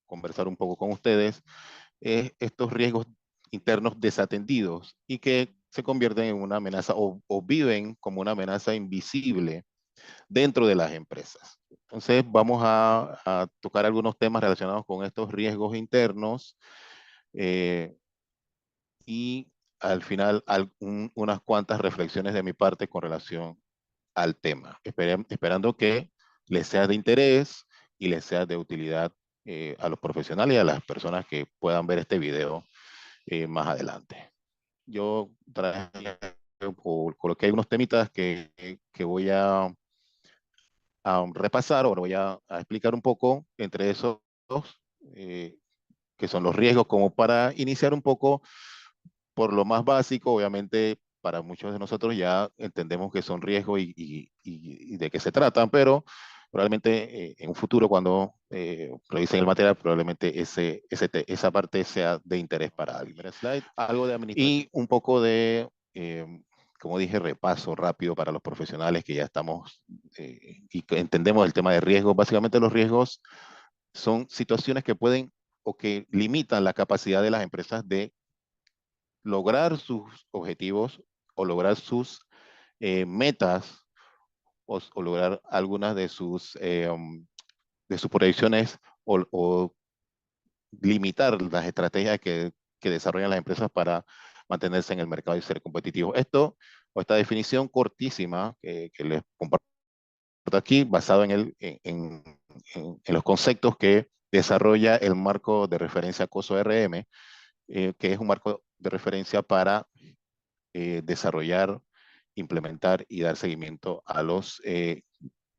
conversar un poco con ustedes es estos riesgos internos desatendidos y que se convierten en una amenaza o viven como una amenaza invisible dentro de las empresas. Entonces vamos a tocar algunos temas relacionados con estos riesgos internos eh, y al final unas cuantas reflexiones de mi parte con relación al tema, esperando que les sea de interés y les sea de utilidad a los profesionales y a las personas que puedan ver este video más adelante. Yo traje o coloqué unos temitas que voy a repasar o voy a explicar un poco entre esos dos, que son los riesgos, como para iniciar un poco por lo más básico. Obviamente para muchos de nosotros ya entendemos que son riesgos y de qué se tratan, pero probablemente en un futuro cuando revisen el material, probablemente esa parte sea de interés para alguien. Mira, slide, algo de administración. Y un poco de, como dije, repaso rápido para los profesionales que ya estamos y que entendemos el tema de riesgos. Básicamente los riesgos son situaciones que pueden o que limitan la capacidad de las empresas de lograr sus objetivos o lograr sus metas o lograr algunas de sus proyecciones o limitar las estrategias que desarrollan las empresas para mantenerse en el mercado y ser competitivos. Esto o esta definición cortísima que les comparto aquí, basado en los conceptos que desarrolla el marco de referencia COSO-RM, que es un marco de referencia para desarrollar, implementar y dar seguimiento a los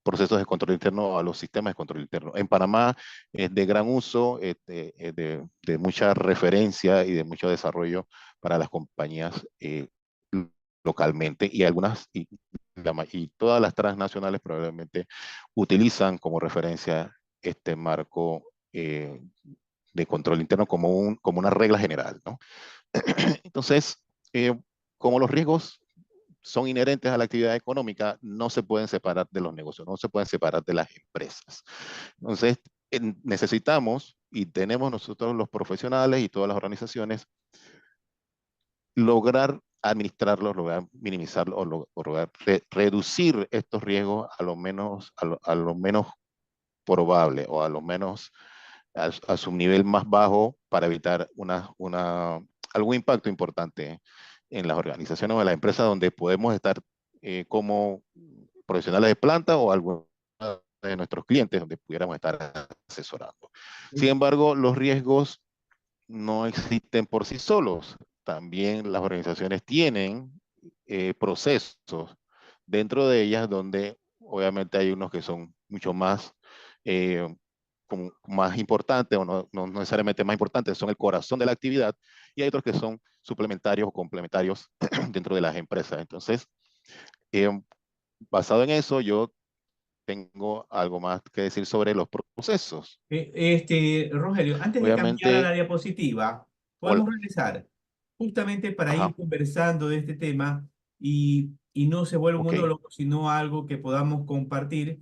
procesos de control interno, a los sistemas de control interno. En Panamá es de gran uso, de mucha referencia y de mucho desarrollo para las compañías localmente, y y todas las transnacionales probablemente utilizan como referencia este marco de control interno como una regla general, ¿no? Entonces, como los riesgos son inherentes a la actividad económica, no se pueden separar de los negocios, no se pueden separar de las empresas. Entonces, necesitamos y tenemos nosotros los profesionales y todas las organizaciones lograr administrarlos, lograr minimizarlos o lograr reducir estos riesgos a lo menos probable o a lo menos a su nivel más bajo para evitar algún impacto importante en las organizaciones o en las empresas donde podemos estar como profesionales de planta o algunos de nuestros clientes donde pudiéramos estar asesorando. Sin embargo, los riesgos no existen por sí solos. También las organizaciones tienen procesos dentro de ellas donde obviamente hay unos que son mucho más, eh, como más importantes o no necesariamente más importantes, son el corazón de la actividad, y hay otros que son suplementarios o complementarios dentro de las empresas. Entonces, eh, basado en eso, yo tengo algo más que decir sobre los procesos. Rogelio, antes de cambiar a la Obviamente, diapositiva, hola, podemos regresar justamente para ir ajá, conversando de este tema y no se vuelva un ok, monólogo, sino algo que podamos compartir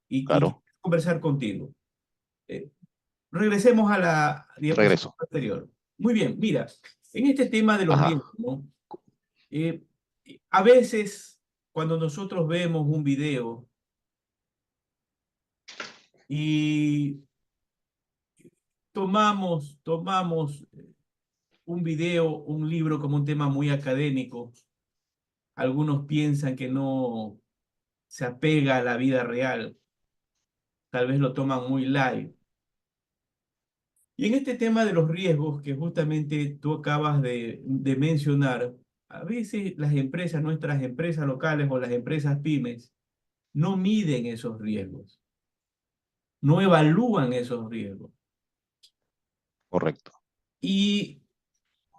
y claro, conversar contigo. Eh, Regresemos a la diapositiva regreso. anterior. Muy bien, mira, en este tema de los Ajá, riesgos, ¿no? Eh, a veces, cuando nosotros vemos un video y tomamos un video, un libro como un tema muy académico, algunos piensan que no se apega a la vida real, tal vez lo toman muy light. Y en este tema de los riesgos que justamente tú acabas de mencionar, a veces las empresas, nuestras empresas locales o las empresas pymes, no miden esos riesgos, no evalúan esos riesgos. correcto. Y,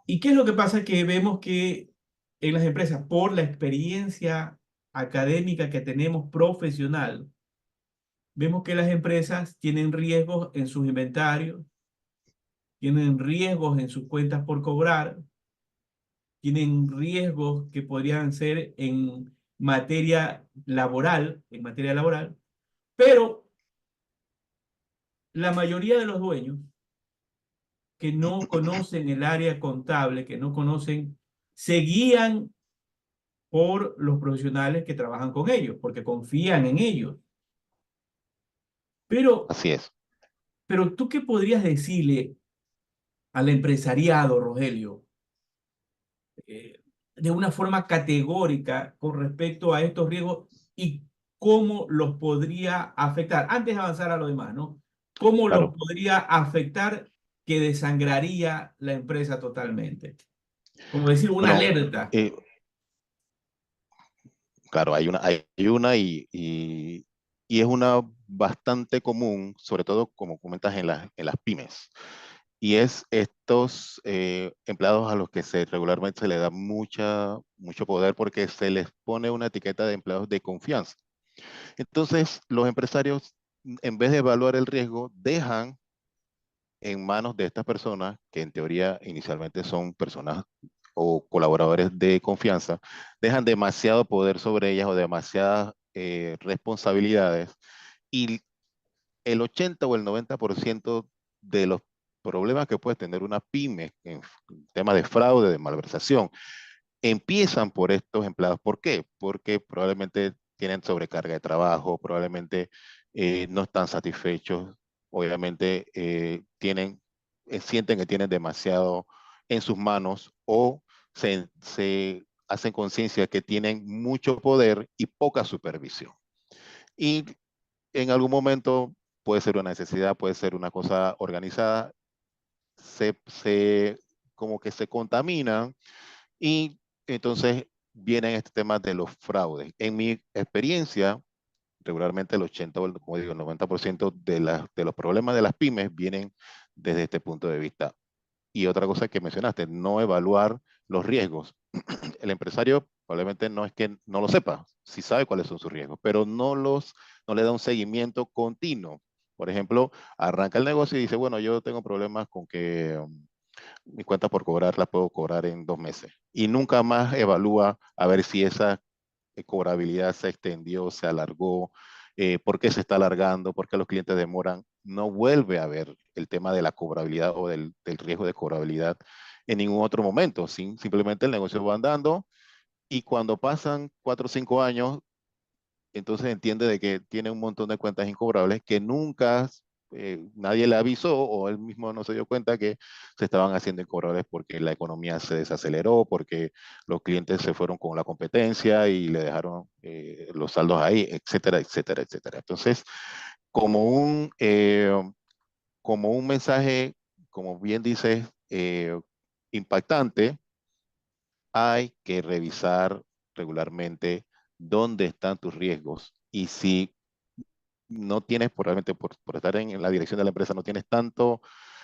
¿Y qué es lo que pasa? Que vemos que en las empresas, por la experiencia académica que tenemos profesional, vemos que las empresas tienen riesgos en sus inventarios, tienen riesgos en sus cuentas por cobrar, tienen riesgos que podrían ser en materia laboral, pero la mayoría de los dueños que no conocen el área contable, que no conocen, se guían por los profesionales que trabajan con ellos, porque confían en ellos. Pero, Así es. pero ¿tú qué podrías decirle al empresariado, Rogelio, eh, de una forma categórica con respecto a estos riesgos y cómo los podría afectar? Antes de avanzar a lo demás, ¿no? ¿Cómo los Claro. podría afectar que desangraría la empresa totalmente? Como decir, una Bueno, alerta. eh, claro, hay una y es una bastante común, sobre todo como comentas en las pymes. Y es estos empleados a los que regularmente se les da mucho poder porque se les pone una etiqueta de empleados de confianza. Entonces, los empresarios, en vez de evaluar el riesgo, dejan en manos de estas personas, que en teoría inicialmente son personas o colaboradores de confianza, dejan demasiado poder sobre ellas o demasiadas responsabilidades y el 80 o el 90% de los problemas que puede tener una pyme en temas de fraude, de malversación, empiezan por estos empleados. ¿Por qué? Porque probablemente tienen sobrecarga de trabajo, probablemente no están satisfechos, obviamente sienten que tienen demasiado en sus manos o se hacen conciencia de que tienen mucho poder y poca supervisión. Y en algún momento puede ser una necesidad, puede ser una cosa organizada, como que se contaminan y entonces vienen este tema de los fraudes. En mi experiencia, regularmente el 80 o como digo, el 90% de los problemas de las pymes vienen desde este punto de vista. Y otra cosa que mencionaste, no evaluar los riesgos. El empresario probablemente no es que no lo sepa, sí sabe cuáles son sus riesgos, pero no le da un seguimiento continuo. Por ejemplo, arranca el negocio y dice, bueno, yo tengo problemas con que mi cuenta por cobrar la puedo cobrar en 2 meses. Y nunca más evalúa a ver si esa cobrabilidad se extendió, se alargó, por qué se está alargando, por qué los clientes demoran. No vuelve a ver el tema de la cobrabilidad o del riesgo de cobrabilidad en ningún otro momento. Simplemente el negocio va andando y cuando pasan 4 o 5 años, entonces entiende de que tiene un montón de cuentas incobrables que nunca nadie le avisó o él mismo no se dio cuenta que se estaban haciendo incobrables porque la economía se desaceleró, porque los clientes se fueron con la competencia y le dejaron los saldos ahí, etcétera, etcétera, etcétera. Entonces, como un, eh, como un mensaje, como bien dices, impactante, hay que revisar regularmente dónde están tus riesgos y si no tienes, probablemente por estar en la dirección de la empresa, no tienes tanto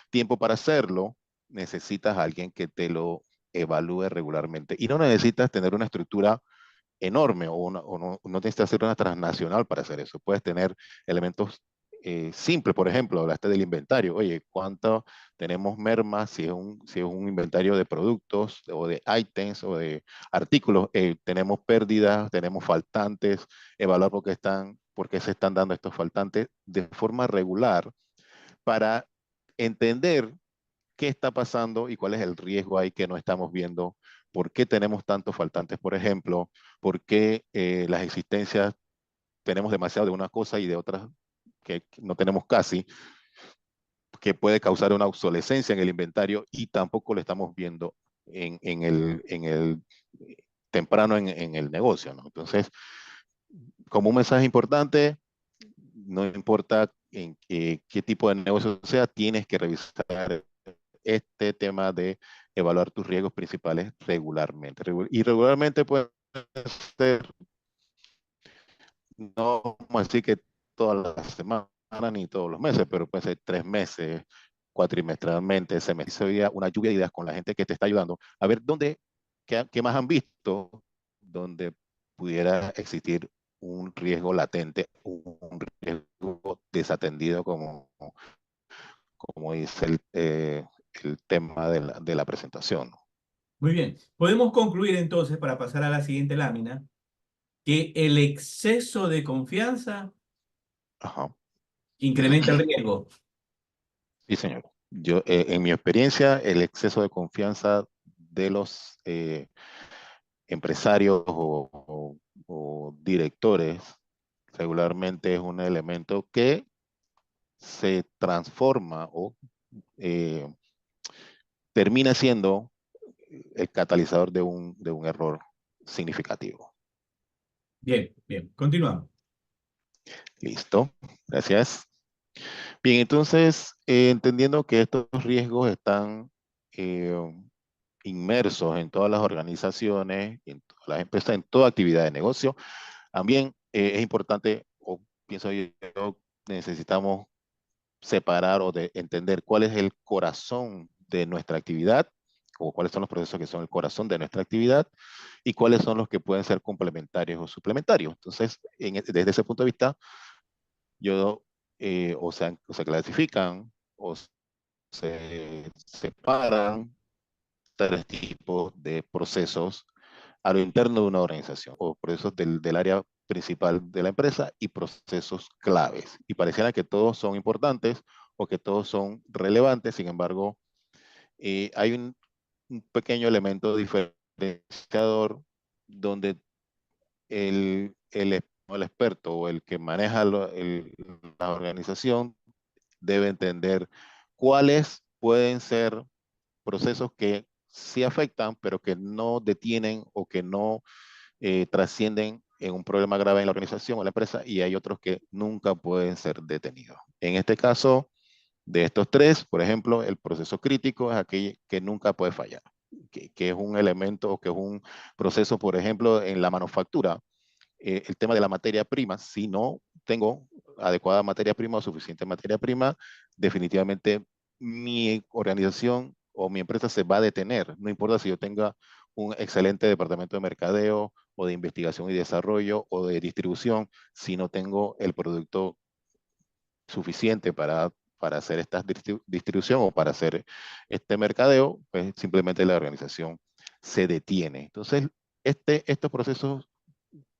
tiempo para hacerlo, necesitas a alguien que te lo evalúe regularmente. Y no necesitas tener una estructura enorme o no necesitas hacer una transnacional para hacer eso. Puedes tener elementos simples, por ejemplo, hablaste del inventario. Oye, ¿cuánto tenemos mermas si es un inventario de productos o de ítems o de artículos? Tenemos pérdidas, tenemos faltantes, evaluar por qué se están dando estos faltantes de forma regular para entender qué está pasando y cuál es el riesgo ahí que no estamos viendo, por qué tenemos tantos faltantes, por ejemplo, por qué las existencias tenemos demasiado de una cosa y de otras que no tenemos casi, que puede causar una obsolescencia en el inventario y tampoco lo estamos viendo en el temprano en el negocio, ¿no? Entonces, como un mensaje importante, no importa en qué tipo de negocio sea, tienes que revisar este tema de evaluar tus riesgos principales regularmente. Y regularmente puede ser, no vamos a decir que todas las semanas ni todos los meses, pero puede ser 3 meses, cuatrimestralmente, semestre. Sería una lluvia de ideas con la gente que te está ayudando a ver qué más han visto, donde pudiera existir un riesgo latente, un riesgo desatendido, como dice el tema de la presentación. Muy bien. Podemos concluir entonces, para pasar a la siguiente lámina, que el exceso de confianza Ajá. incrementa el riesgo. Sí, señor. En mi experiencia, el exceso de confianza de los empresarios o directores regularmente es un elemento que se transforma o eh, termina siendo el catalizador de un error significativo. Bien, bien, continuamos. Listo, gracias. Bien, entonces, entendiendo que estos riesgos están eh, inmersos en todas las organizaciones, en todas las empresas, en toda actividad de negocio, también es importante, o pienso yo, necesitamos separar o de entender cuál es el corazón de nuestra actividad, o cuáles son los procesos que son el corazón de nuestra actividad, y cuáles son los que pueden ser complementarios o suplementarios. Entonces, desde ese punto de vista, yo, o se clasifican o se separan tres tipos de procesos a lo interno de una organización, o procesos del área principal de la empresa y procesos claves. Y pareciera que todos son importantes o que todos son relevantes, sin embargo, hay un pequeño elemento diferenciador donde el experto o el que maneja la organización debe entender cuáles pueden ser procesos que sí afectan, pero que no detienen o que no trascienden en un problema grave en la organización o la empresa, y hay otros que nunca pueden ser detenidos. En este caso, de estos tres, por ejemplo, el proceso crítico es aquel que nunca puede fallar, que es un elemento o que es un proceso, por ejemplo, en la manufactura, el tema de la materia prima, si no tengo adecuada materia prima o suficiente materia prima, definitivamente mi organización o mi empresa se va a detener. No importa si yo tenga un excelente departamento de mercadeo o de investigación y desarrollo o de distribución, si no tengo el producto suficiente para hacer esta distribución o para hacer este mercadeo, pues simplemente la organización se detiene. Entonces, estos procesos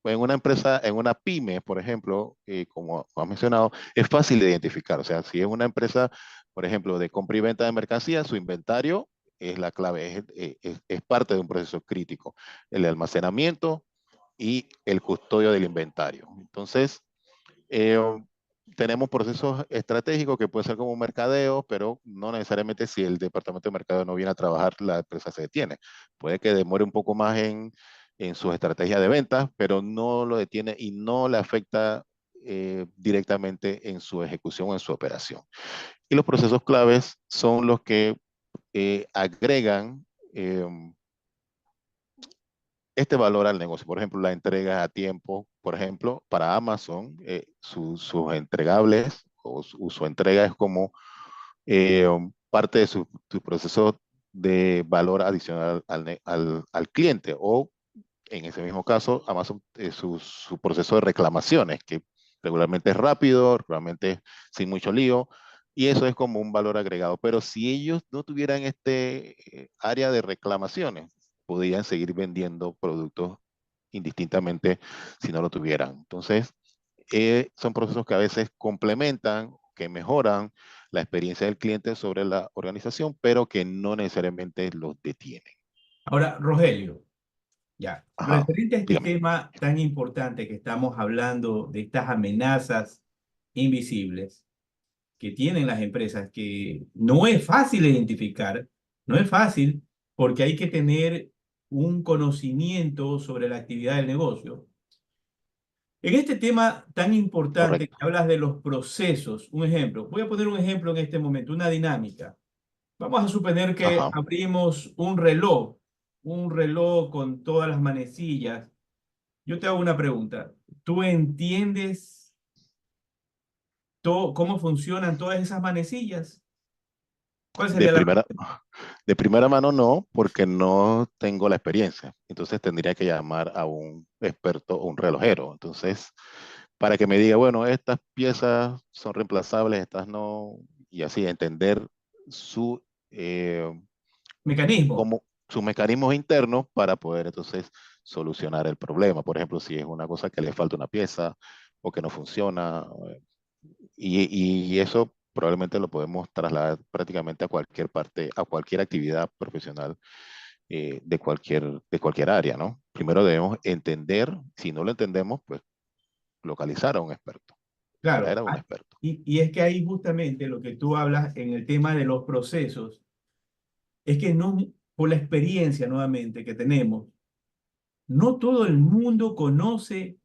en una empresa, en una pyme, por ejemplo, como has mencionado, es fácil de identificar. O sea, si es una empresa, por ejemplo, de compra y venta de mercancías, su inventario es la clave, es parte de un proceso crítico. El almacenamiento y el custodio del inventario. Entonces, eh, tenemos procesos estratégicos que pueden ser como un mercadeo, pero no necesariamente si el departamento de mercadeo no viene a trabajar, la empresa se detiene. Puede que demore un poco más en sus estrategias de ventas, pero no lo detiene y no le afecta directamente en su ejecución o en su operación. Y los procesos claves son los que agregan eh, este valor al negocio. Por ejemplo, la entrega a tiempo, por ejemplo, para Amazon, sus entregables o su entrega es como parte de su proceso de valor adicional al cliente. O en ese mismo caso, Amazon, su proceso de reclamaciones, que regularmente es rápido, regularmente sin mucho lío, y eso es como un valor agregado. Pero si ellos no tuvieran este área de reclamaciones, podrían seguir vendiendo productos indistintamente si no lo tuvieran. Entonces, son procesos que a veces complementan, que mejoran la experiencia del cliente sobre la organización, pero que no necesariamente los detienen. Ahora, Rogelio, ya, Ajá, referente a este dígame. tema tan importante que estamos hablando de estas amenazas invisibles que tienen las empresas, que no es fácil identificar, no es fácil porque hay que tener un conocimiento sobre la actividad del negocio. En este tema tan importante que Correcto. hablas de los procesos, un ejemplo, voy a poner un ejemplo en este momento, una dinámica. Vamos a suponer que Ajá. abrimos un reloj con todas las manecillas. Yo te hago una pregunta. ¿Tú entiendes cómo funcionan todas esas manecillas? ¿Cuál De sería la primera, de primera mano no, porque no tengo la experiencia. Entonces tendría que llamar a un experto o un relojero. Entonces, para que me diga, bueno, estas piezas son reemplazables, estas no, y así entender su, eh, mecanismo? sus mecanismos internos para poder entonces solucionar el problema. Por ejemplo, si es una cosa que le falta una pieza o que no funciona, y eso probablemente lo podemos trasladar prácticamente a cualquier parte, a cualquier actividad profesional de cualquier área, ¿no? Primero debemos entender, si no lo entendemos, pues localizar a un experto, traer Claro, a un experto. y es que ahí justamente lo que tú hablas en el tema de los procesos, es que no, por la experiencia nuevamente que tenemos, no todo el mundo conoce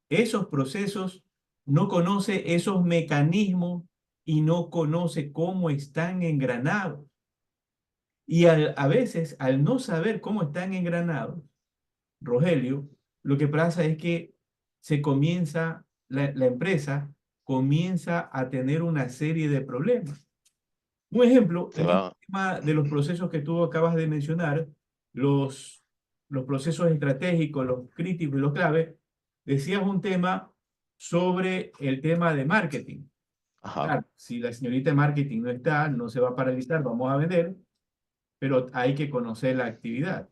esos procesos, no conoce esos mecanismos y no conoce cómo están engranados. Y a veces, al no saber cómo están engranados, Rogelio, lo que pasa es que la empresa comienza a tener una serie de problemas. Un ejemplo, Se en este va, tema de los procesos que tú acabas de mencionar, los, los procesos estratégicos, los críticos y los claves, decías un tema sobre el tema de marketing. ajá, Claro, si la señorita de marketing no está, no se va a paralizar, vamos a vender, pero hay que conocer la actividad.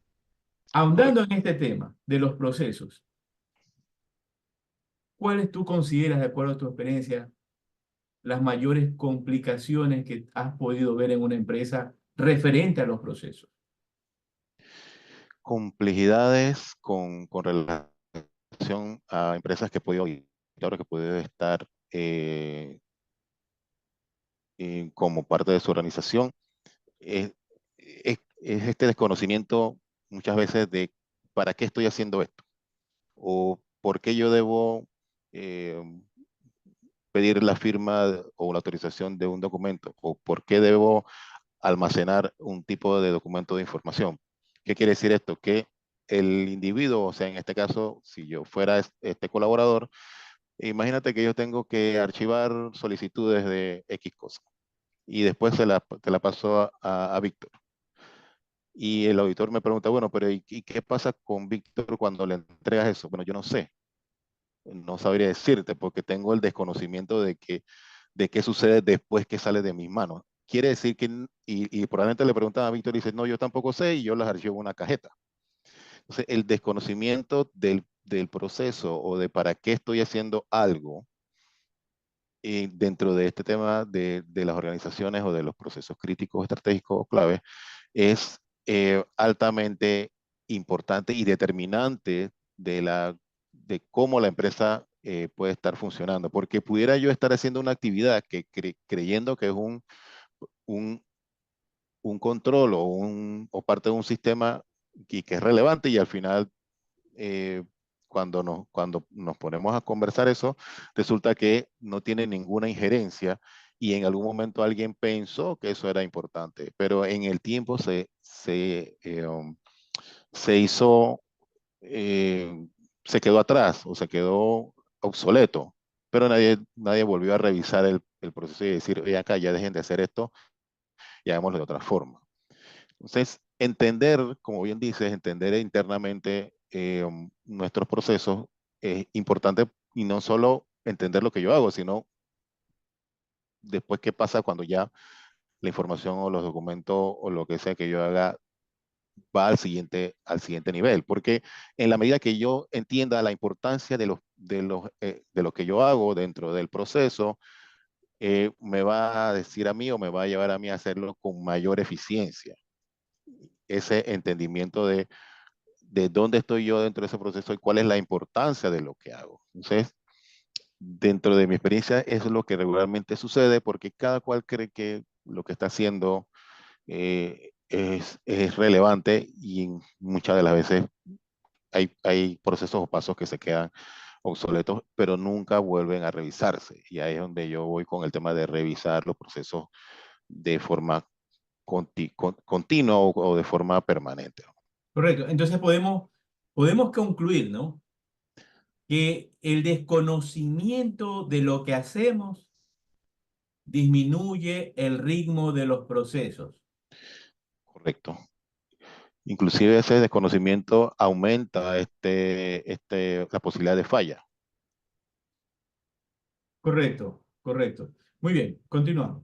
Ahondando correcto. en este tema de los procesos, ¿cuáles tú consideras, de acuerdo a tu experiencia, las mayores complicaciones que has podido ver en una empresa referente a los procesos? Complejidades con relación a empresas que he podido auditar, que he podido estar como parte de su organización, es este desconocimiento muchas veces de para qué estoy haciendo esto o por qué yo debo eh, pedir la firma o la autorización de un documento o por qué debo almacenar un tipo de documento de información. ¿Qué quiere decir esto? Que el individuo, o sea, en este caso, si yo fuera este colaborador, imagínate que yo tengo que archivar solicitudes de X cosa y después te la paso a Víctor. Y el auditor me pregunta, bueno, pero ¿y qué pasa con Víctor cuando le entregas eso? Bueno, yo no sé, no sabría decirte porque tengo el desconocimiento de qué sucede después que sale de mis manos. Quiere decir que, y probablemente le preguntan a Víctor y dice, no, yo tampoco sé y yo las archivo en una cajeta. Entonces, el desconocimiento del proceso o de para qué estoy haciendo algo dentro de este tema de las organizaciones o de los procesos críticos, estratégicos o claves es altamente importante y determinante de cómo la empresa puede estar funcionando. Porque pudiera yo estar haciendo una actividad que creyendo que es un, un control o parte de un sistema que es relevante y al final eh, cuando nos ponemos a conversar eso, resulta que no tiene ninguna injerencia y en algún momento alguien pensó que eso era importante, pero en el tiempo se hizo, se quedó atrás o se quedó obsoleto, pero nadie volvió a revisar el proceso y decir, oye, acá ya dejen de hacer esto y hagámoslo de otra forma. Entonces, entender, como bien dices, entender internamente nuestros procesos es importante y no solo entender lo que yo hago, sino después qué pasa cuando ya la información o los documentos o lo que sea que yo haga va al siguiente nivel. Porque en la medida que yo entienda la importancia de lo que yo hago dentro del proceso, me va a decir a mí o me va a llevar a mí a hacerlo con mayor eficiencia. Ese entendimiento de dónde estoy yo dentro de ese proceso y cuál es la importancia de lo que hago. Entonces, dentro de mi experiencia, eso es lo que regularmente sucede porque cada cual cree que lo que está haciendo es relevante y muchas de las veces hay procesos o pasos que se quedan obsoletos, pero nunca vuelven a revisarse. Y ahí es donde yo voy con el tema de revisar los procesos de forma continua o de forma permanente. Correcto. Entonces podemos concluir, ¿no? Que el desconocimiento de lo que hacemos disminuye el ritmo de los procesos. Correcto. Inclusive ese desconocimiento aumenta la posibilidad de falla. Correcto, correcto. Muy bien, continuamos.